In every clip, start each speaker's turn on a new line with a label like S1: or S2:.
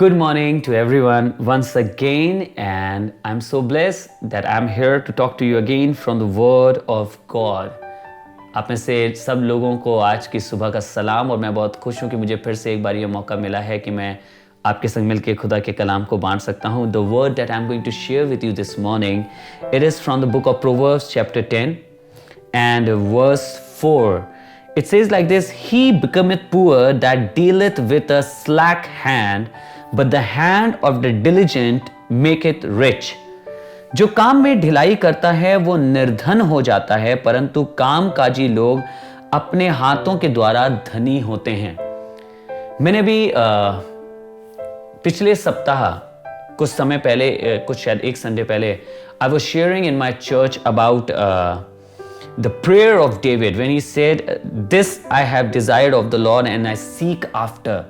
S1: Good morning to everyone once again, and I'm so blessed that I'm here to talk to you again from the Word of God. आप में से सब लोगों को आज की सुबह का सलाम। और मैं बहुत खुश हूँ कि मुझे फिर से एक बार ये मौका मिला है कि मैं आपके संग मिलकर खुदा के कलाम को बांट सकता हूँ. The word that I'm going to share with you this morning, it is from the book of Proverbs chapter 10 and verse 4. It says like this, He becometh poor that dealeth with a slack hand, but the hand of the diligent maketh rich. जो काम में ढिलाई करता है वो निर्धन हो जाता है, परंतु कामकाजी लोग अपने हाथों के द्वारा धनी होते हैं. मैंने भी पिछले सप्ताह कुछ समय पहले, कुछ शायद एक संडे पहले, I was sharing in my church about the prayer of David when he said, "This I have desired of the Lord and I seek after,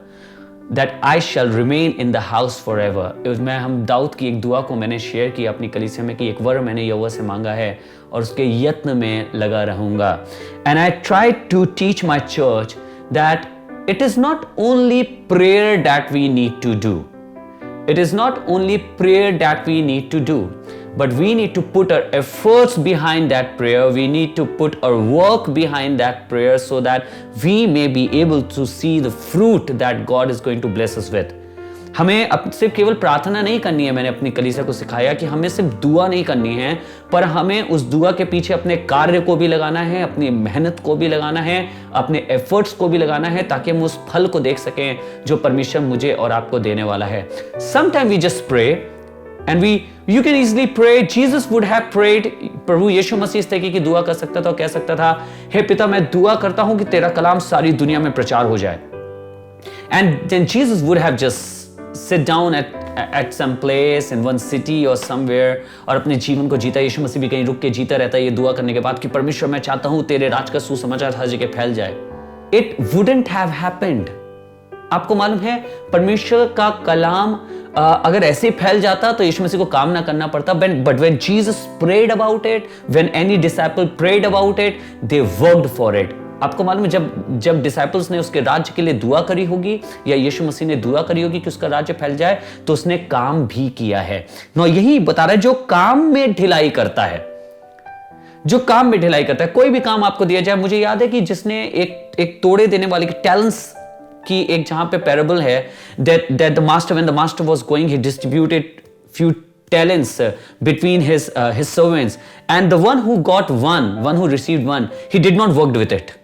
S1: that I shall remain in the house forever." मैं हम दाऊद की एक दुआ को मैंने share की अपनी कलीसिया में कि एक वर मैंने यहोवा से मांगा है और उसके यत्न में लगा रहूंगा. And I tried to teach my church that it is not only prayer that we need to do. It is not only prayer that we need to do, but we need to put our efforts behind that prayer. We need to put our work behind that prayer so that we may be able to see the fruit that God is going to bless us with. हमें सिर्फ केवल प्रार्थना नहीं करनी है. मैंने अपनी कलीसिया को सिखाया कि हमें सिर्फ दुआ नहीं करनी है, पर हमें उस दुआ के पीछे अपने कार्य को भी लगाना है, अपनी मेहनत को भी लगाना है, अपने एफर्ट्स को भी लगाना है, ताकि हम उस फल को देख सकें जो परमेश्वर मुझे और आपको देने वाला है. Sometimes we just pray and you can easily pray. Jesus would have prayed. प्रभु यीशु मसीह इस तरीके की दुआ कर सकता था और कह सकता था, हे पिता, मैं दुआ करता हूं कि तेरा कलाम सारी दुनिया में प्रचार हो जाए. And then Jesus would have just sit down at some place in one city or somewhere और अपने जीवन को जीता. यीशु मसीह भी कहीं रुक के जीता रहता है ये दुआ करने के बाद कि परमेश्वर, मैं चाहता हूं तेरे राज का सुसमाचार हर जगह फैल जाए. It wouldn't have happened. आपको मालूम है, परमेश्वर का कलाम अगर ऐसे फैल जाता तो यीशु मसीह को काम ना करना पड़ता. But when Jesus prayed about it, when any disciple prayed about it, they worked for it. आपको मालूम है, जब डिसाइपल्स ने उसके राज्य के लिए दुआ करी होगी या यीशु मसीह ने दुआ करी होगी कि उसका राज्य फैल जाए, तो उसने काम भी किया है. नो, यही बता रहा है, जो काम में ढिलाई करता है, जो काम में ढिलाई करता है, कोई भी काम आपको दिया जाए. मुझे याद है कि जिसने एक तोड़े देने वाले के टैलेंट्स की एक जहां पे पैराबल है, that the master, when the master was going, he distributed few talents between his servants, and the one who got one who received one, he did not work with it.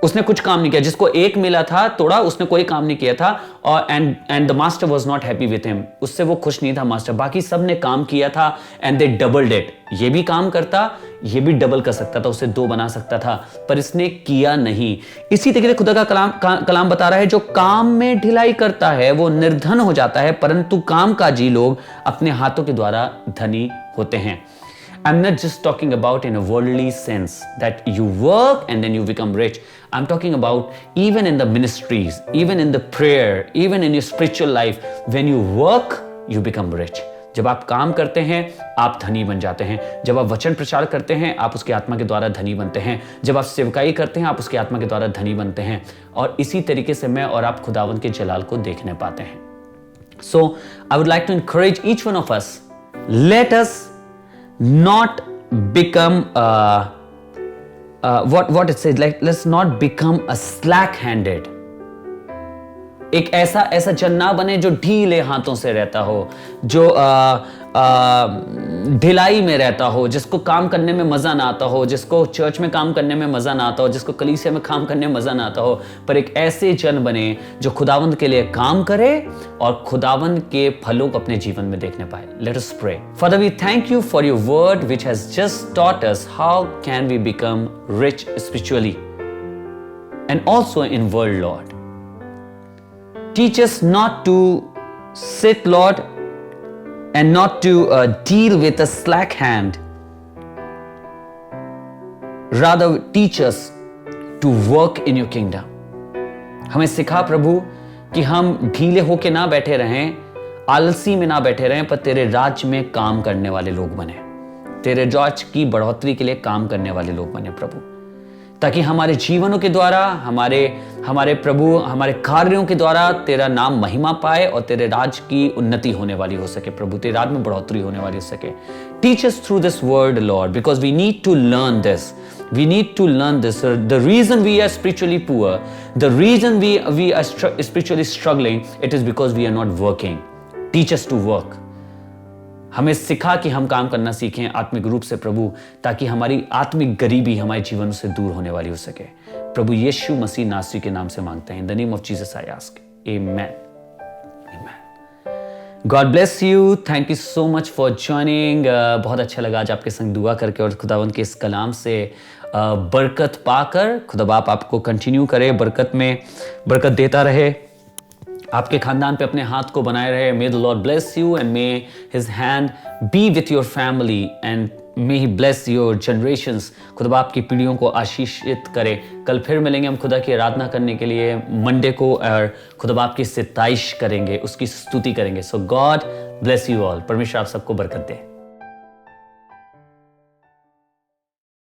S1: उसने कुछ काम नहीं किया. जिसको एक मिला था तोड़ा, उसने कोई काम नहीं किया था. और and the master was not happy with him. उससे वो खुश नहीं था मास्टर. बाकी सब ने काम किया था एंड दे डबल्ड इट. ये भी काम करता, ये भी डबल कर सकता था, उसे 2 बना सकता था, पर इसने किया नहीं. इसी तरीके से खुदा का कलाम बता रहा है, जो काम में ढिलाई करता है वो निर्धन हो जाता है, परंतु कामकाजी लोग अपने हाथों के द्वारा धनी होते हैं. I'm not just talking about in a worldly sense that you work and then you become rich. I'm talking about even in the ministries, even in the prayer, even in your spiritual life. When you work, you become rich. जब आप काम करते हैं, आप धनी बन जाते हैं. जब आप वचन प्रचार करते हैं, आप उसके आत्मा के द्वारा धनी बनते हैं. जब आप सेवकाई करते हैं, आप उसके आत्मा के द्वारा धनी बनते हैं. और इसी तरीके से मैं और आप खुदावंद के जलाल को देखने पाते हैं. So I would like to encourage each one of us. Let us not become what it says, like, let's not become a slack-handed. एक ऐसा जन ना बने जो ढीले हाथों से रहता हो, जो ढिलाई में रहता हो, जिसको काम करने में मजा ना आता हो, जिसको चर्च में काम करने में मजा ना आता हो, जिसको कलीसिया में काम करने में मजा ना आता हो, पर एक ऐसे जन बने जो खुदावंद के लिए काम करे और खुदावंद के फलों को अपने जीवन में देखने पाए. Let us pray. Father, we thank you for your word which has just taught us how can we become rich spiritually and also in world, Lord. Teach us not to sit, Lord, and not to deal with a slack hand. Rather, teach us to work in your kingdom. हमें सिखा प्रभु कि हम ढीले होके ना बैठे रहें, आलसी में ना बैठे रहें, पर तेरे राज्य में काम करने वाले लोग बने, तेरे राज्य की बढ़ोतरी के लिए काम करने वाले लोग बने. प्रभु, ताकि हमारे जीवनों के द्वारा, हमारे प्रभु, हमारे कार्यों के द्वारा तेरा नाम महिमा पाए और तेरे राज की उन्नति होने वाली हो सके प्रभु, तेरे राज में बढ़ोतरी होने वाली हो सके। Teach us through this word lord, because we need to learn this, we need to learn this. The reason we are spiritually poor, the reason we are spiritually struggling, it is because we are not working. Teach us to work. हमें सिखा कि हम काम करना सीखें आत्मिक रूप से प्रभु, ताकि हमारी आत्मिक गरीबी हमारे जीवन से दूर होने वाली हो सके। प्रभु यीशु मसीह नासरी के नाम से मांगते हैं। In the name of Jesus I ask. Amen. Amen. God bless you. Thank you so much for joining. बहुत अच्छा लगा आज आपके संग दुआ करके और खुदावंद के इस कलाम से बरकत पाकर। खुदा बाप आपको कंटिन्यू करे, बरकत में बरकत देता रहे, आपके खानदान पे अपने हाथ को बनाए रहे। May the Lord bless you and may His hand be with your family and may He bless your generations. खुदा बाप की पीढ़ियों को आशीषित करे। कल फिर मिलेंगे हम खुदा की आराधना करने के लिए मंडे को, और खुदा बाप की सताइश करेंगे, उसकी स्तुति करेंगे। So God bless you all. परमेश्वर आप सबको बरकत दे।